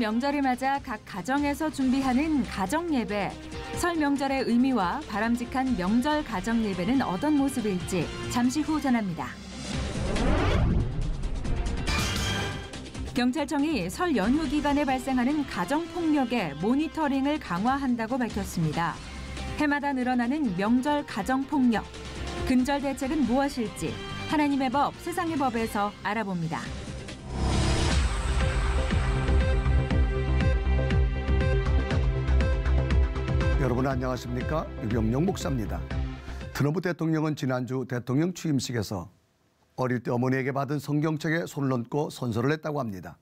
명절을 맞아 각 가정에서 준비하는 가정예배. 설 명절의 의미와 바람직한 명절 가정예배는 어떤 모습일지 잠시 후 전합니다. 경찰청이 설 연휴 기간에 발생하는 가정폭력의 모니터링을 강화한다고 밝혔습니다. 해마다 늘어나는 명절 가정폭력. 근절 대책은 무엇일지 하나님의 법, 세상의 법에서 알아봅니다. 여러분 안녕하십니까? 유병용 목사입니다. 트럼프 대통령은 지난주 대통령 취임식에서 어릴 때 어머니에게 받은 성경책에 손을 얹고 선서를 했다고 합니다.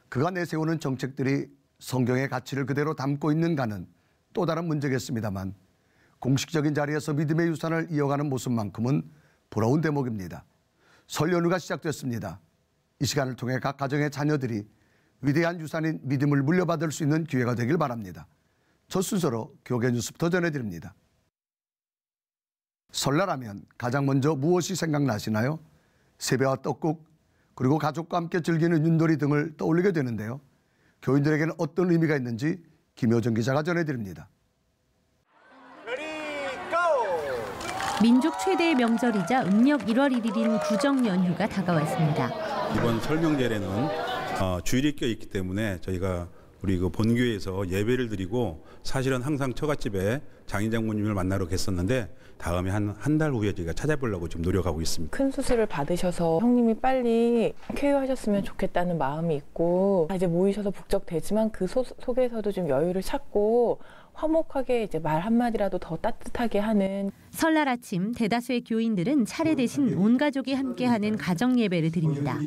그가 내세우는 정책들이 성경의 가치를 그대로 담고 있는가는 또 다른 문제겠습니다만 공식적인 자리에서 믿음의 유산을 이어가는 모습만큼은 부러운 대목입니다. 설 연휴가 시작됐습니다. 이 시간을 통해 각 가정의 자녀들이 위대한 유산인 믿음을 물려받을 수 있는 기회가 되길 바랍니다. 첫 순서로 교계 뉴스부터 전해드립니다. 설날하면 가장 먼저 무엇이 생각나시나요? 세배와 떡국, 그리고 가족과 함께 즐기는 윷놀이 등을 떠올리게 되는데요. 교인들에게는 어떤 의미가 있는지 김효정 기자가 전해드립니다. 민족 최대의 명절이자 음력 1월 1일인 구정연휴가 다가왔습니다. 이번 설 명절에는 주일이 껴있기 때문에 저희가 우리 그 본교회에서 예배를 드리고 사실은 항상 처갓집에 장인 장모님을 만나러 갔었는데 다음에 한 달 후에 저희가 찾아보려고 지금 노력하고 있습니다. 큰 수술을 받으셔서 형님이 빨리 쾌유하셨으면 좋겠다는 마음이 있고 이제 모이셔서 북적대지만 그 속에서도 좀 여유를 찾고 화목하게 이제 말 한마디라도 더 따뜻하게 하는. 설날 아침 대다수의 교인들은 차례 대신 온 가족이 함께하는 가정 예배를 드립니다.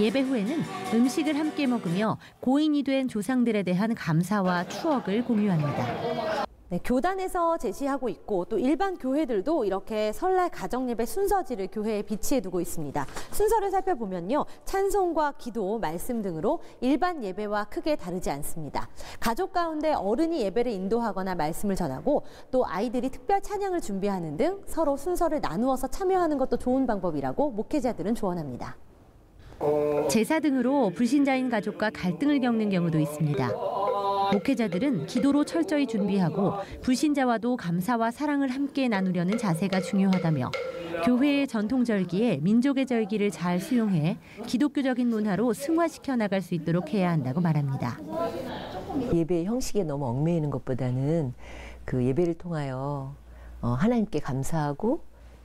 예배 후에는 음식을 함께 먹으며 고인이 된 조상들에 대한 감사와 추억을 공유합니다. 네, 교단에서 제시하고 있고 또 일반 교회들도 이렇게 설날 가정예배 순서지를 교회에 비치해 두고 있습니다. 순서를 살펴보면요. 찬송과 기도, 말씀 등으로 일반 예배와 크게 다르지 않습니다. 가족 가운데 어른이 예배를 인도하거나 말씀을 전하고 또 아이들이 특별 찬양을 준비하는 등 서로 순서를 나누어서 참여하는 것도 좋은 방법이라고 목회자들은 조언합니다. 제사 등으로 불신자인 가족과 갈등을 겪는 경우도 있습니다. 목회자들은 기도로 철저히 준비하고 불신자와도 감사와 사랑을 함께 나누려는 자세가 중요하다며 교회의 전통절기에 민족의 절기를 잘 수용해 기독교적인 문화로 승화시켜 나갈 수 있도록 해야 한다고 말합니다. 예배 형식에 너무 얽매이는 것보다는 그 예배를 통하여 하나님께 감사하고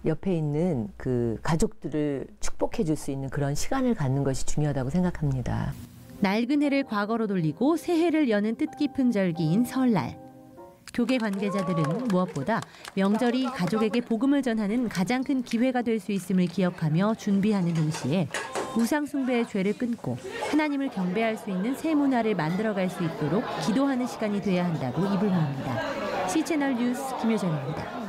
옆에 있는 그 가족들을 축복해 줄 수 있는 그런 시간을 갖는 것이 중요하다고 생각합니다. 낡은 해를 과거로 돌리고 새해를 여는 뜻깊은 절기인 설날. 교계 관계자들은 무엇보다 명절이 가족에게 복음을 전하는 가장 큰 기회가 될 수 있음을 기억하며 준비하는 동시에 우상 숭배의 죄를 끊고 하나님을 경배할 수 있는 새 문화를 만들어갈 수 있도록 기도하는 시간이 돼야 한다고 입을 모읍니다. C채널 뉴스 김효정입니다.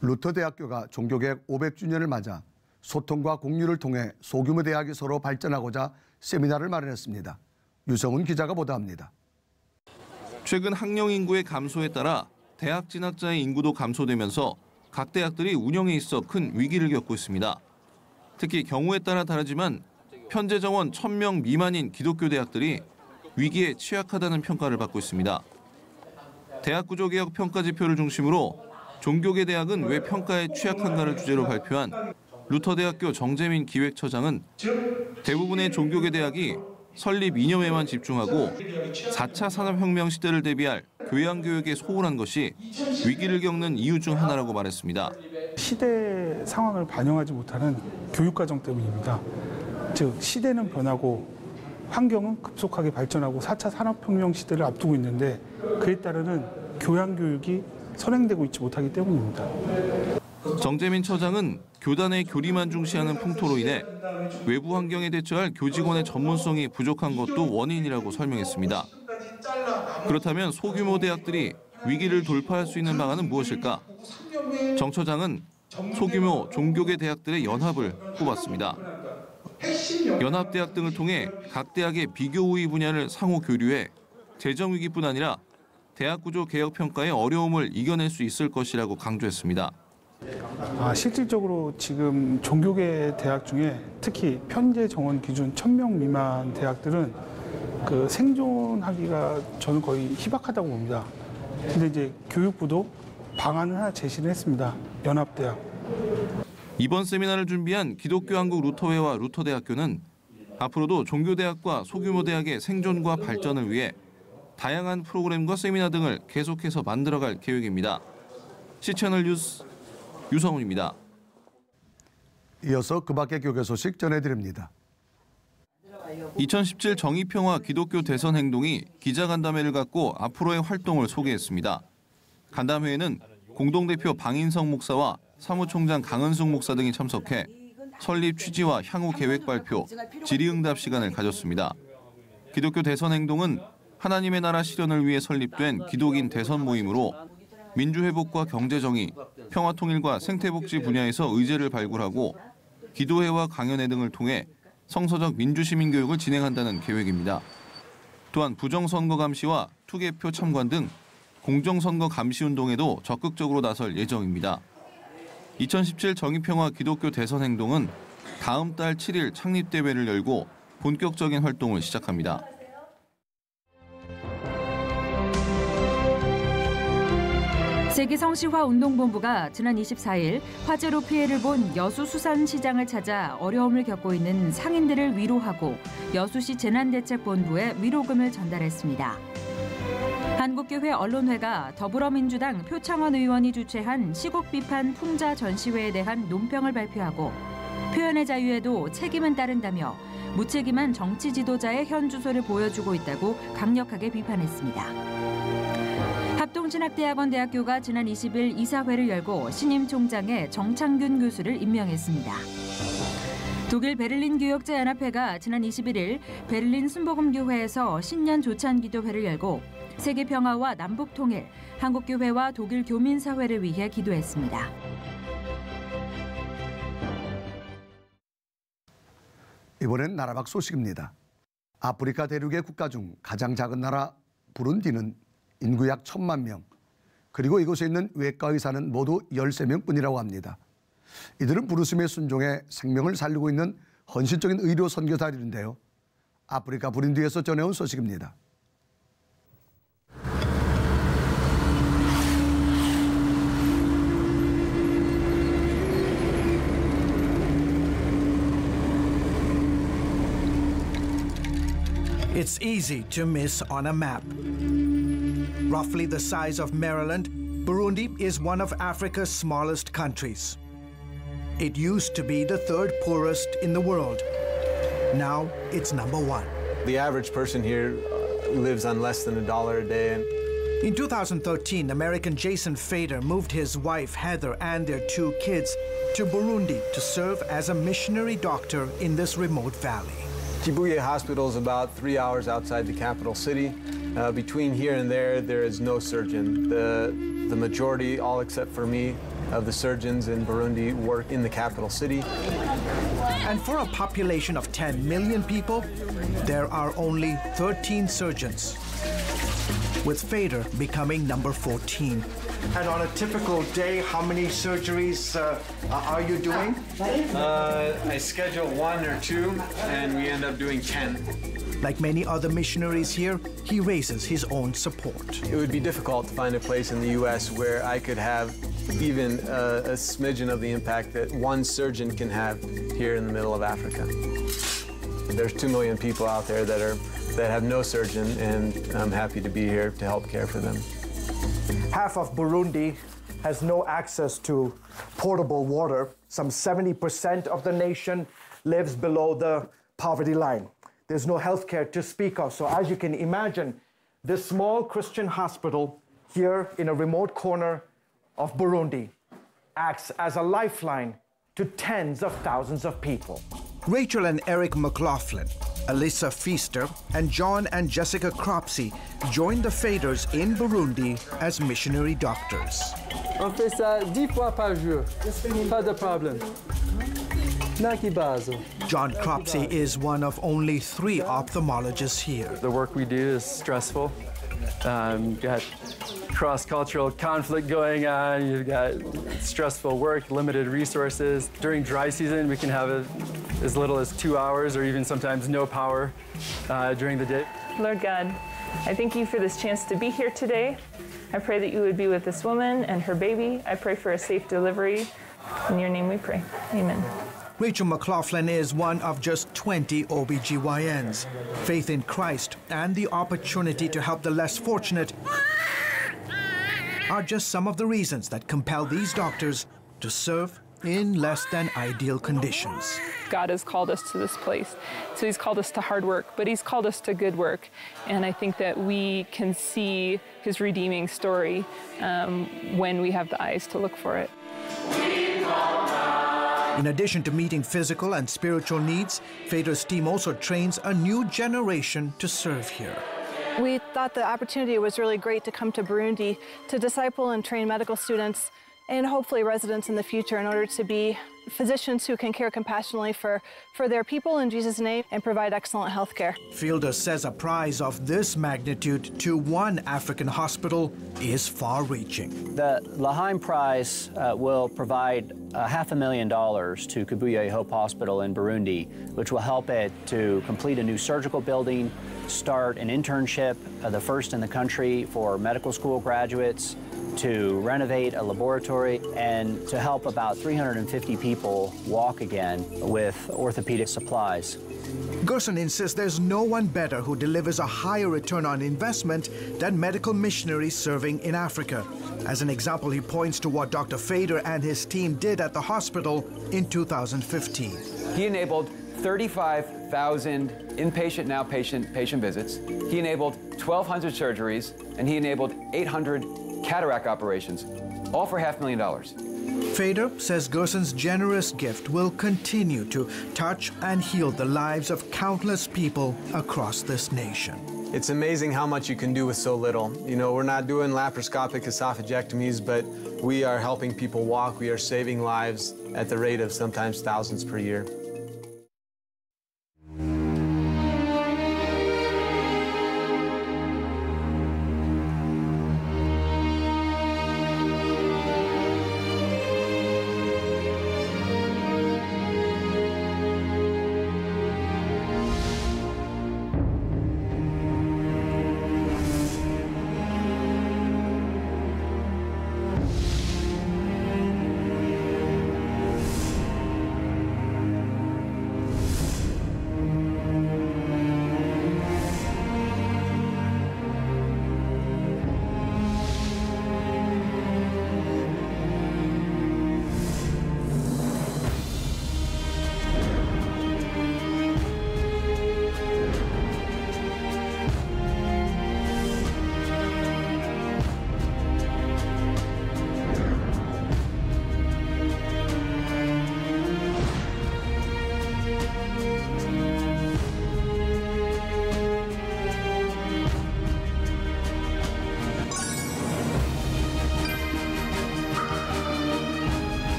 루터대학교가 종교개혁 500주년을 맞아 소통과 공유를 통해 소규모 대학이 서로 발전하고자 세미나를 마련했습니다. 유성훈 기자가 보도합니다. 최근 학령 인구의 감소에 따라 대학 진학자의 인구도 감소되면서 각 대학들이 운영에 있어 큰 위기를 겪고 있습니다. 특히 경우에 따라 다르지만 현재 정원 1,000명 미만인 기독교 대학들이 위기에 취약하다는 평가를 받고 있습니다. 대학구조개혁 평가지표를 중심으로 종교계 대학은 왜 평가에 취약한가를 주제로 발표한 루터대학교 정재민 기획처장은 대부분의 종교계 대학이 설립 2년에만 집중하고 4차 산업혁명 시대를 대비할 교양교육에 소홀한 것이 위기를 겪는 이유 중 하나라고 말했습니다. 시대 상황을 반영하지 못하는 교육과정 때문입니다. 즉 시대는 변하고 환경은 급속하게 발전하고 4차 산업혁명 시대를 앞두고 있는데 그에 따르는 교양교육이 선행되고 있지 못하기 때문입니다. 정재민 처장은 교단의 교리만 중시하는 풍토로 인해 외부 환경에 대처할 교직원의 전문성이 부족한 것도 원인이라고 설명했습니다. 그렇다면 소규모 대학들이 위기를 돌파할 수 있는 방안은 무엇일까? 정 처장은 소규모 종교계 대학들의 연합을 꼽았습니다. 연합대학 등을 통해 각 대학의 비교 우위 분야를 상호 교류해 재정 위기뿐 아니라 대학 구조 개혁 평가의 어려움을 이겨낼 수 있을 것이라고 강조했습니다. 실질적으로 지금 종교계 대학 중에 특히 편제 정원 기준 1000명 미만 대학들은 그 생존하기가 저는 거의 희박하다고 봅니다. 근데 이제 교육부도 방안을 하나 제시를 했습니다. 연합대학. 이번 세미나를 준비한 기독교 한국 루터회와 루터대학교는 앞으로도 종교대학과 소규모 대학의 생존과 발전을 위해 다양한 프로그램과 세미나 등을 계속해서 만들어갈 계획입니다. CC채널 뉴스 유성훈입니다. 이어서 그 밖의 교계 소식 전해드립니다. 2017 정의평화 기독교 대선 행동이 기자간담회를 갖고 앞으로의 활동을 소개했습니다. 간담회에는 공동대표 방인성 목사와 사무총장 강은숙 목사 등이 참석해 설립 취지와 향후 계획 발표, 질의응답 시간을 가졌습니다. 기독교 대선 행동은 하나님의 나라 실현을 위해 설립된 기독인 대선 모임으로 민주회복과 경제정의, 평화통일과 생태복지 분야에서 의제를 발굴하고 기도회와 강연회 등을 통해 성서적 민주시민교육을 진행한다는 계획입니다. 또한 부정선거 감시와 투개표 참관 등 공정선거 감시 운동에도 적극적으로 나설 예정입니다. 2017 정의평화 기독교 대선 행동은 다음 달 7일 창립대회를 열고 본격적인 활동을 시작합니다. 세계성시화운동본부가 지난 24일 화재로 피해를 본 여수 수산시장을 찾아 어려움을 겪고 있는 상인들을 위로하고 여수시 재난대책본부에 위로금을 전달했습니다. 한국교회 언론회가 더불어민주당 표창원 의원이 주최한 시국 비판 풍자 전시회에 대한 논평을 발표하고 표현의 자유에도 책임은 따른다며 무책임한 정치 지도자의 현 주소를 보여주고 있다고 강력하게 비판했습니다. 합동진학대학원 대학교가 지난 20일 이사회를 열고 신임 총장에 정창균 교수를 임명했습니다. 독일 베를린 교역자연합회가 지난 21일 베를린 순복음교회에서 신년 조찬기도회를 열고 세계평화와 남북통일, 한국교회와 독일 교민사회를 위해 기도했습니다. 이번엔 나라 밖 소식입니다. 아프리카 대륙의 국가 중 가장 작은 나라 부룬디는 인구 약 1000만 명, 그리고 이곳에 있는 외과 의사는 모두 13명뿐이라고 합니다. 이들은 부르심에 순종해 생명을 살리고 있는 헌신적인 의료 선교사들인데요. 아프리카 부룬디에서 전해온 소식입니다. It's easy to miss on a map. Roughly the size of Maryland, Burundi is one of Africa's smallest countries. It used to be the third poorest in the world. Now it's number one. The average person here lives on less than $1 a day. In 2013, American Jason Fader moved his wife Heather and their 2 kids to Burundi to serve as a missionary doctor in this remote valley. Kibuye Hospital is about 3 hours outside the capital city. Between here and there is no surgeon. The majority, all except for me, of the surgeons in Burundi work in the capital city. And for a population of 10 million people, there are only 13 surgeons, with Fader becoming number 14. And on a typical day, how many surgeries are you doing? I schedule 1 or 2, and we end up doing 10. Like many other missionaries here, he raises his own support. It would be difficult to find a place in the U.S. where I could have even a smidgen of the impact that one surgeon can have here in the middle of Africa. There's 2 million people out there that have no surgeon, and I'm happy to be here to help care for them. Half of Burundi has no access to potable water. Some 70% of the nation lives below the poverty line. There's no health care to speak of. So as you can imagine, this small Christian hospital here in a remote corner of Burundi acts as a lifeline to tens of thousands of people. Rachel and Eric McLaughlin, Alyssa Feaster, and John and Jessica Cropsey joined the Faders in Burundi as missionary doctors. On fait ça 10 fois par jour. Pas de problème. John Cropsey is one of only 3 ophthalmologists here. The work we do is stressful. Got cross-cultural conflict going on. You've got stressful work, limited resources. During dry season, we can have as little as 2 hours or even sometimes no power during the day. Lord God, I thank you for this chance to be here today. I pray that you would be with this woman and her baby. I pray for a safe delivery. In your name we pray. Amen. Rachel McLaughlin is one of just 20 OBGYNs. Faith in Christ and the opportunity to help the less fortunate are just some of the reasons that compel these doctors to serve in less than ideal conditions. God has called us to this place. So he's called us to hard work, but he's called us to good work. And I think that we can see his redeeming story when we have the eyes to look for it. In addition to meeting physical and spiritual needs, Fader's team also trains a new generation to serve here. We thought the opportunity was really great to come to Burundi to disciple and train medical students and hopefully residents in the future in order to be physicians who can care compassionately for their people in Jesus' name and provide excellent health care. Fielder says a prize of this magnitude to one African hospital is far-reaching. The L'Haim Prize will provide $500,000 to Kabuye Hope Hospital in Burundi, which will help it to complete a new surgical building, start an internship, the first in the country for medical school graduates, to renovate a laboratory, and to help about 350 people walk again with orthopedic supplies. Gerson insists there's no one better who delivers a higher return on investment than medical missionaries serving in Africa. As an example, he points to what Dr. Fader and his team did at the hospital in 2015. He enabled 35,000 inpatient and outpatient patient visits. He enabled 1,200 surgeries, and he enabled 800 cataract operations, all for $500,000. Fader says Gerson's generous gift will continue to touch and heal the lives of countless people across this nation. It's amazing how much you can do with so little. You know, we're not doing laparoscopic esophagectomies, but we are helping people walk. We are saving lives at the rate of sometimes thousands per year.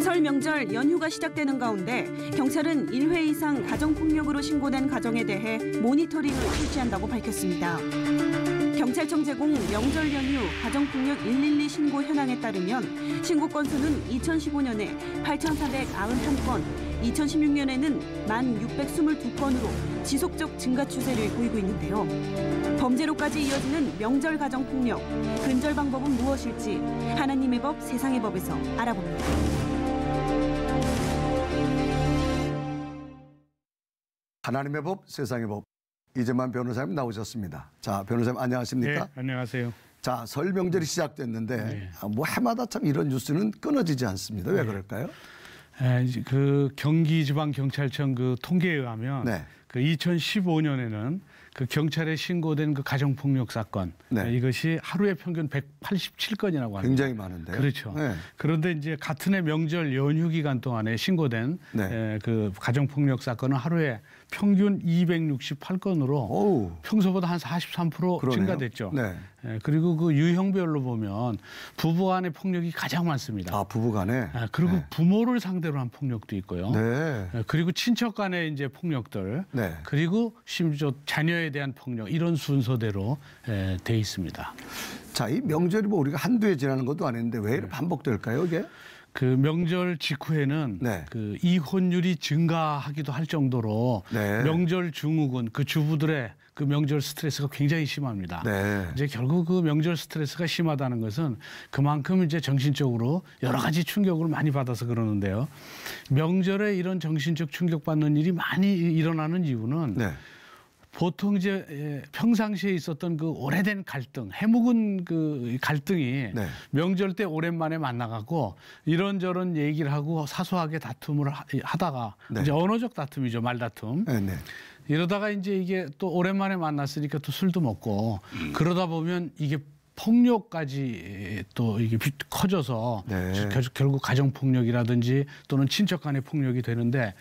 설 명절 연휴가 시작되는 가운데 경찰은 1회 이상 가정폭력으로 신고된 가정에 대해 모니터링을 실시한다고 밝혔습니다. 경찰청 제공 명절 연휴 가정폭력 112 신고 현황에 따르면 신고 건수는 2015년에 8,491건, 2016년에는 1,622건으로 지속적 증가 추세를 보이고 있는데요. 범죄로까지 이어지는 명절 가정폭력, 근절 방법은 무엇일지 하나님의 법, 세상의 법에서 알아봅니다. 하나님의 법, 세상의 법. 이재만 변호사님 나오셨습니다. 자, 변호사님 안녕하십니까? 네, 안녕하세요. 자, 설 명절이 시작됐는데 뭐 해마다 참 이런 뉴스는 끊어지지 않습니다. 왜 그럴까요? 그 경기지방경찰청 그 통계에 의하면 그 2015년에는 그 경찰에 신고된 그 가정폭력 사건 이것이 하루에 평균 187건이라고 합니다. 굉장히 많은데요. 그렇죠. 그런데 이제 같은 해 명절 연휴 기간 동안에 신고된 그 가정폭력 사건은 하루에 평균 268건으로 평소보다 한 43% 그러네요. 증가됐죠. 네. 예, 그리고 그 유형별로 보면 부부 간의 폭력이 가장 많습니다. 아, 부부 간에? 그리고 네. 부모를 상대로 한 폭력도 있고요. 네. 예, 그리고 친척 간의 이제 폭력들, 네. 그리고 심지어 자녀에 대한 폭력 이런 순서대로 돼 있습니다. 자, 이 명절이 뭐 우리가 한두 해 지나는 것도 아닌데 왜 이렇게 반복될까요, 이게? 그 명절 직후에는 그 이혼율이 증가하기도 할 정도로 명절 증후군 그 주부들의 그 명절 스트레스가 굉장히 심합니다. 이제 결국 그 명절 스트레스가 심하다는 것은 그만큼 이제 정신적으로 여러 가지 충격을 많이 받아서 그러는데요. 명절에 이런 정신적 충격받는 일이 많이 일어나는 이유는 보통 이제 평상시에 있었던 그 오래된 갈등, 해묵은 그 갈등이 명절 때 오랜만에 만나갖고 이런저런 얘기를 하고 사소하게 다툼을 하다가 이제 언어적 다툼이죠, 말다툼. 이러다가 이제 이게 또 오랜만에 만났으니까 또 술도 먹고 그러다 보면 이게 폭력까지 또 이게 커져서 결국 가정폭력이라든지 또는 친척 간의 폭력이 되는데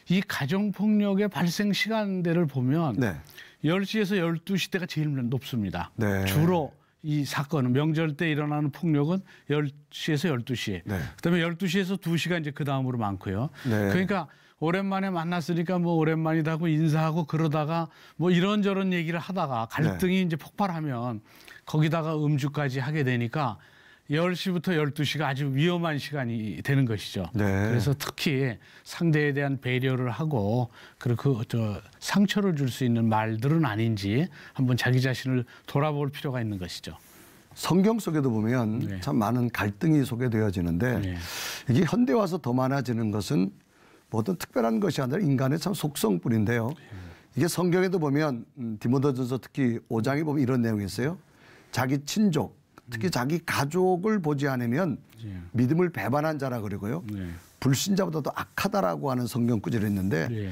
이 가정폭력의 발생 시간대를 보면 10시에서 12시대가 제일 높습니다. 주로 이 사건은 명절 때 일어나는 폭력은 10시에서 12시. 그다음에 12시에서 2시가 이제 그 다음으로 많고요. 그러니까 오랜만에 만났으니까 뭐 오랜만이다 하고 인사하고 그러다가 뭐 이런저런 얘기를 하다가 갈등이 이제 폭발하면 거기다가 음주까지 하게 되니까 10시부터 12시가 아주 위험한 시간이 되는 것이죠. 그래서 특히 상대에 대한 배려를 하고 그리고 상처를 줄 수 있는 말들은 아닌지 한번 자기 자신을 돌아볼 필요가 있는 것이죠. 성경 속에도 보면 참 많은 갈등이 소개되어지는데 이게 현대 와서 더 많아지는 것은 뭐 어떤 특별한 것이 아니라 인간의 참 속성뿐인데요. 이게 성경에도 보면 디모데전서 특히 5장에 보면 이런 내용이 있어요. 자기 친족 특히 자기 가족을 보지 않으면 믿음을 배반한 자라 그러고요. 불신자보다 더 악하다라고 하는 성경 구절이 있는데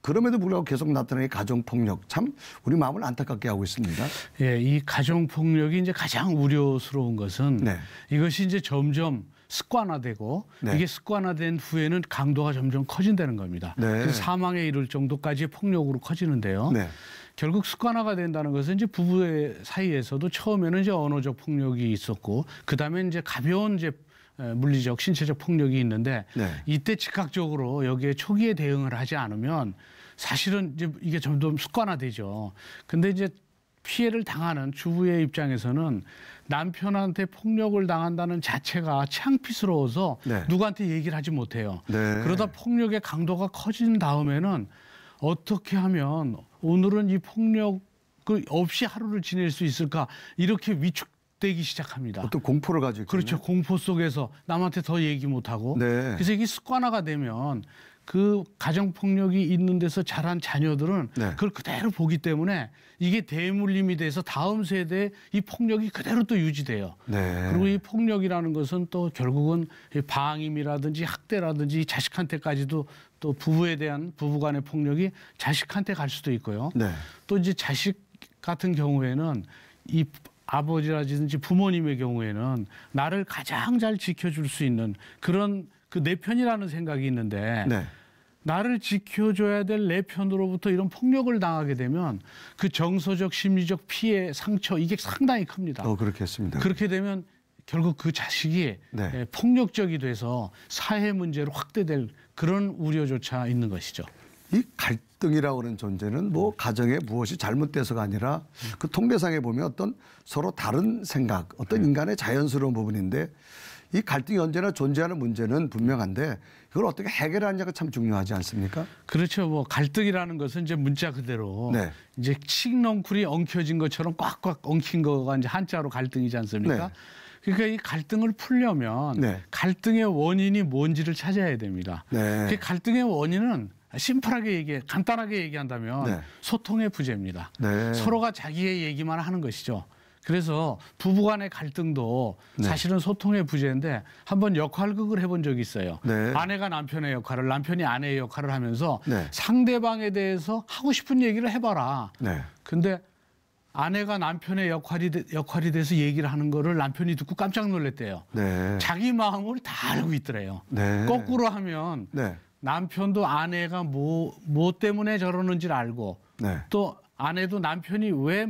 그럼에도 불구하고 계속 나타나는 가정폭력 참 우리 마음을 안타깝게 하고 있습니다. 예, 이 가정폭력이 이제 가장 우려스러운 것은 이것이 이제 점점 습관화되고 이게 습관화된 후에는 강도가 점점 커진다는 겁니다. 그래서 사망에 이를 정도까지의 폭력으로 커지는데요. 결국 습관화가 된다는 것은 이제 부부의 사이에서도 처음에는 이제 언어적 폭력이 있었고 그다음에 이제 가벼운 이제 물리적 신체적 폭력이 있는데 이때 즉각적으로 여기에 초기에 대응을 하지 않으면 사실은 이제 이게 점점 습관화되죠. 근데 이제 피해를 당하는 주부의 입장에서는 남편한테 폭력을 당한다는 자체가 창피스러워서 누구한테 얘기를 하지 못해요. 그러다 폭력의 강도가 커진 다음에는 어떻게 하면 오늘은 이 폭력을 없이 하루를 지낼 수 있을까 이렇게 위축되기 시작합니다. 또 공포를 가지고 그렇죠. 공포 속에서 남한테 더 얘기 못하고 그래서 이게 습관화가 되면 그 가정폭력이 있는 데서 자란 자녀들은 그걸 그대로 보기 때문에 이게 대물림이 돼서 다음 세대에 이 폭력이 그대로 또 유지돼요. 그리고 이 폭력이라는 것은 또 결국은 방임이라든지 학대라든지 자식한테까지도 또 부부에 대한 부부 간의 폭력이 자식한테 갈 수도 있고요. 또 이제 자식 같은 경우에는 이 아버지라든지 부모님의 경우에는 나를 가장 잘 지켜줄 수 있는 그런 그 내 편이라는 생각이 있는데 나를 지켜줘야 될 내 편으로부터 이런 폭력을 당하게 되면 그 정서적 심리적 피해 상처 이게 상당히 큽니다. 그렇겠습니다. 그렇게 되면 결국 그 자식이 폭력적이 돼서 사회 문제로 확대될 그런 우려조차 있는 것이죠. 이 갈등이라고 하는 존재는 뭐 가정에 무엇이 잘못돼서가 아니라 그 통계상에 보면 어떤 서로 다른 생각, 어떤 인간의 자연스러운 부분인데 이 갈등이 언제나 존재하는 문제는 분명한데 이걸 어떻게 해결하느냐가 참 중요하지 않습니까? 그렇죠. 뭐 갈등이라는 것은 이제 문자 그대로 이제 칡넝쿨이 엉켜진 것처럼 꽉꽉 엉킨 거가 이제 한자로 갈등이지 않습니까? 그러니까 이 갈등을 풀려면 갈등의 원인이 뭔지를 찾아야 됩니다. 그 갈등의 원인은 심플하게 간단하게 얘기한다면 소통의 부재입니다. 서로가 자기의 얘기만 하는 것이죠. 그래서 부부간의 갈등도 사실은 소통의 부재인데 한번 역할극을 해본 적이 있어요. 아내가 남편의 역할을, 남편이 아내의 역할을 하면서 상대방에 대해서 하고 싶은 얘기를 해봐라. 근데 아내가 남편의 역할이 돼서 얘기를 하는 거를 남편이 듣고 깜짝 놀랐대요. 자기 마음을 다 알고 있더래요. 거꾸로 하면 남편도 아내가 뭐 때문에 저러는지를 알고 네. 또 아내도 남편이 왜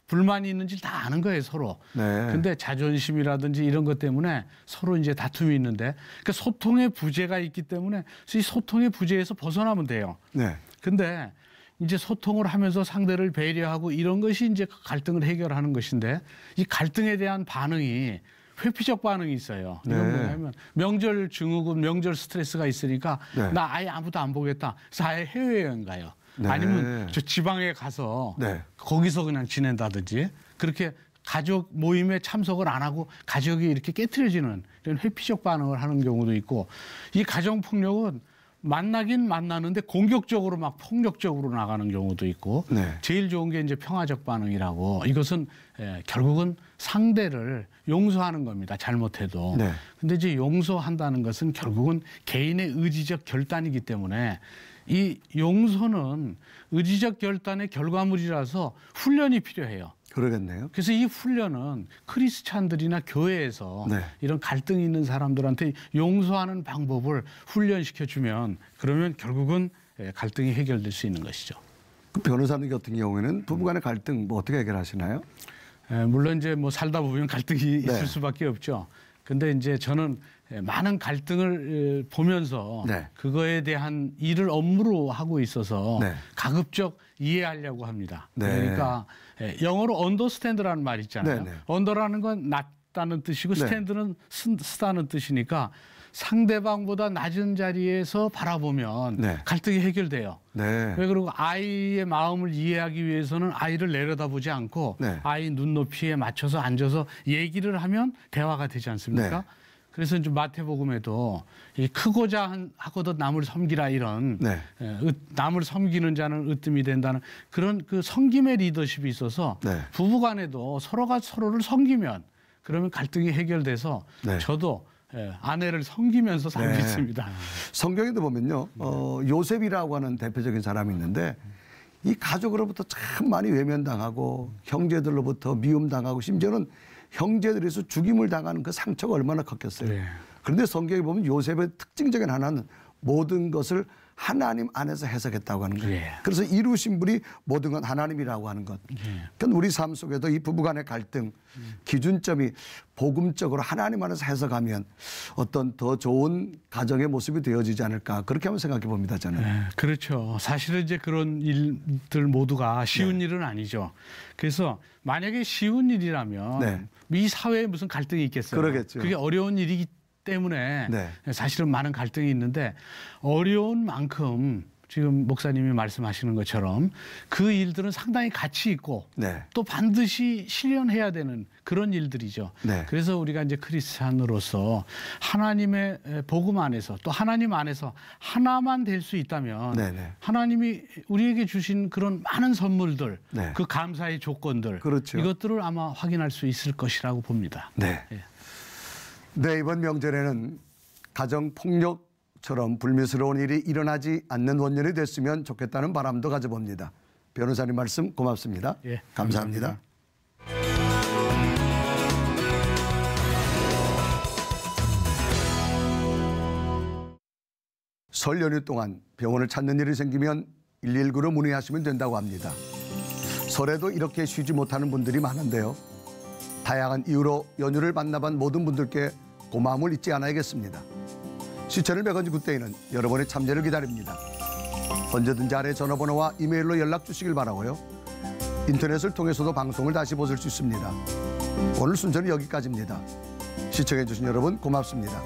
불만이 있는지 다 아는 거예요, 서로. 네. 근데 자존심이라든지 이런 것 때문에 서로 이제 다툼이 있는데 그러니까 소통의 부재가 있기 때문에 이 소통의 부재에서 벗어나면 돼요. 네. 근데 이제 소통을 하면서 상대를 배려하고 이런 것이 이제 갈등을 해결하는 것인데 이 갈등에 대한 반응이 회피적 반응이 있어요. 이건 네. 뭐냐면 명절 증후군, 명절 스트레스가 있으니까 네. 나 아예 아무도 안 보겠다. 그래서 아예 해외여행 가요. 네. 아니면 저 지방에 가서 네. 거기서 그냥 지낸다든지 그렇게 가족 모임에 참석을 안 하고 가족이 이렇게 깨트려지는 이런 회피적 반응을 하는 경우도 있고 이 가정폭력은 만나긴 만나는데 공격적으로 막 폭력적으로 나가는 경우도 있고 네. 제일 좋은 게 이제 평화적 반응이라고 이것은 결국은 상대를 용서하는 겁니다. 잘못해도. 네. 근데 이제 용서한다는 것은 결국은 개인의 의지적 결단이기 때문에 이 용서는 의지적 결단의 결과물이라서 훈련이 필요해요. 그러겠네요. 그래서 이 훈련은 크리스찬들이나 교회에서 네. 이런 갈등이 있는 사람들한테 용서하는 방법을 훈련시켜주면 그러면 결국은 갈등이 해결될 수 있는 것이죠. 그 변호사님 같은 경우에는 부부간의 갈등 뭐 어떻게 해결하시나요? 물론 이제 뭐 살다 보면 갈등이 네. 있을 수밖에 없죠. 근데 이제 저는 많은 갈등을 보면서 네. 그거에 대한 일을 업무로 하고 있어서 네. 가급적 이해하려고 합니다. 네. 그러니까 영어로 언더스탠드라는 말 있잖아요. 네, 네. 언더라는 건 낮다는 뜻이고 네. 스탠드는 쓰다는 뜻이니까 상대방보다 낮은 자리에서 바라보면 네. 갈등이 해결돼요. 네. 왜 그러고 아이의 마음을 이해하기 위해서는 아이를 내려다보지 않고 네. 아이 눈높이에 맞춰서 앉아서 얘기를 하면 대화가 되지 않습니까? 네. 그래서 이제 마태복음에도 이 크고자 하거든 남을 섬기라 이런 네. 남을 섬기는 자는 으뜸이 된다는 그런 그 섬김의 리더십이 있어서 네. 부부간에도 서로가 서로를 섬기면 그러면 갈등이 해결돼서 네. 저도 아내를 섬기면서 살고 네. 있습니다. 성경에도 보면요, 요셉이라고 하는 대표적인 사람이 있는데 이 가족으로부터 참 많이 외면당하고 형제들로부터 미움당하고 심지어는 형제들에서 죽임을 당하는 그 상처가 얼마나 컸겠어요. 네. 그런데 성경에 보면 요셉의 특징적인 하나는 모든 것을 하나님 안에서 해석했다고 하는 거예요. 예. 그래서 이루신 분이 모든 건 하나님이라고 하는 것. 그러니까 우리 삶 속에도 이 부부간의 갈등 기준점이 복음적으로 하나님 안에서 해석하면 어떤 더 좋은 가정의 모습이 되어지지 않을까 그렇게 한번 생각해 봅니다. 저는. 네, 그렇죠. 사실은 이제 그런 일들 모두가 쉬운 네. 일은 아니죠. 그래서 만약에 쉬운 일이라면 네. 이 사회에 무슨 갈등이 있겠어요. 그러겠죠. 그게 어려운 일이기 때문에 네. 사실은 많은 갈등이 있는데 어려운 만큼 지금 목사님이 말씀하시는 것처럼 그 일들은 상당히 가치 있고 네. 또 반드시 실현해야 되는 그런 일들이죠. 네. 그래서 우리가 이제 크리스찬으로서 하나님의 복음 안에서 또 하나님 안에서 하나만 될 수 있다면 네네. 하나님이 우리에게 주신 그런 많은 선물들, 네. 그 감사의 조건들 그렇죠. 이것들을 아마 확인할 수 있을 것이라고 봅니다. 네. 예. 네, 이번 명절에는 가정폭력처럼 불미스러운 일이 일어나지 않는 원년이 됐으면 좋겠다는 바람도 가져봅니다. 변호사님 말씀 고맙습니다. 예, 감사합니다. 설 연휴 동안 병원을 찾는 일이 생기면 119로 문의하시면 된다고 합니다. 설에도 이렇게 쉬지 못하는 분들이 많은데요. 다양한 이유로 연휴를 만나본 모든 분들께 고마움을 잊지 않아야겠습니다. 시청을 매거진 굿데이는 여러분의 참여를 기다립니다. 언제든지 아래 전화번호와 이메일로 연락 주시길 바라고요. 인터넷을 통해서도 방송을 다시 보실 수 있습니다. 오늘 순서는 여기까지입니다. 시청해 주신 여러분 고맙습니다.